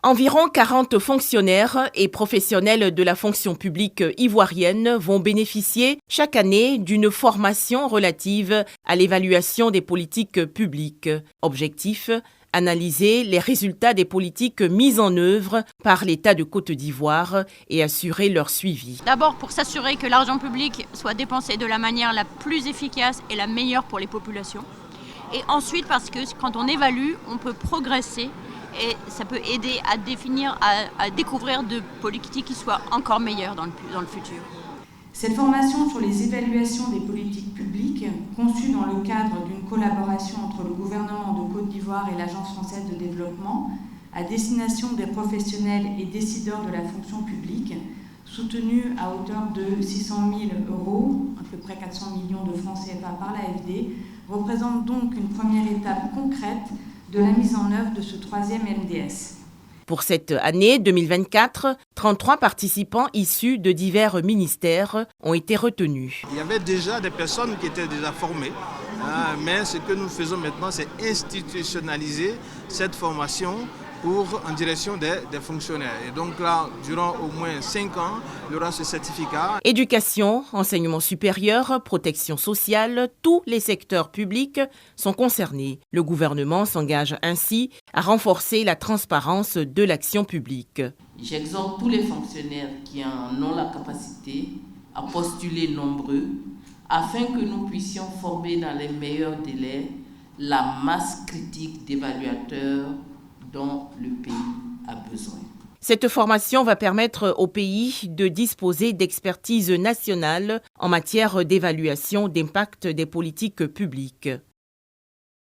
Environ 40 fonctionnaires et professionnels de la fonction publique ivoirienne vont bénéficier chaque année d'une formation relative à l'évaluation des politiques publiques. Objectif : analyser les résultats des politiques mises en œuvre par l'État de Côte d'Ivoire et assurer leur suivi. D'abord pour s'assurer que l'argent public soit dépensé de la manière la plus efficace et la meilleure pour les populations. Et ensuite parce que quand on évalue, on peut progresser et ça peut aider à définir, à découvrir de politiques qui soient encore meilleures dans le futur. Cette formation sur les évaluations des politiques publiques, conçue dans le cadre d'une collaboration entre le gouvernement de Côte d'Ivoire et l'Agence française de développement, à destination des professionnels et décideurs de la fonction publique, soutenue à hauteur de 600 000 €, à peu près 400 millions de francs CFA par l'AFD, représente donc une première étape concrète de la mise en œuvre de ce troisième MDS. Pour cette année 2024, 33 participants issus de divers ministères ont été retenus. Il y avait déjà des personnes qui étaient déjà formées, mais ce que nous faisons maintenant, c'est institutionnaliser cette formation en direction des fonctionnaires. Et donc là, durant au moins 5 ans, il y aura ce certificat. Éducation, enseignement supérieur, protection sociale, tous les secteurs publics sont concernés. Le gouvernement s'engage ainsi à renforcer la transparence de l'action publique. J'exhorte tous les fonctionnaires qui en ont la capacité à postuler nombreux afin que nous puissions former dans les meilleurs délais la masse critique d'évaluateurs dont le pays a besoin. Cette formation va permettre au pays de disposer d'expertise nationale en matière d'évaluation d'impact des politiques publiques.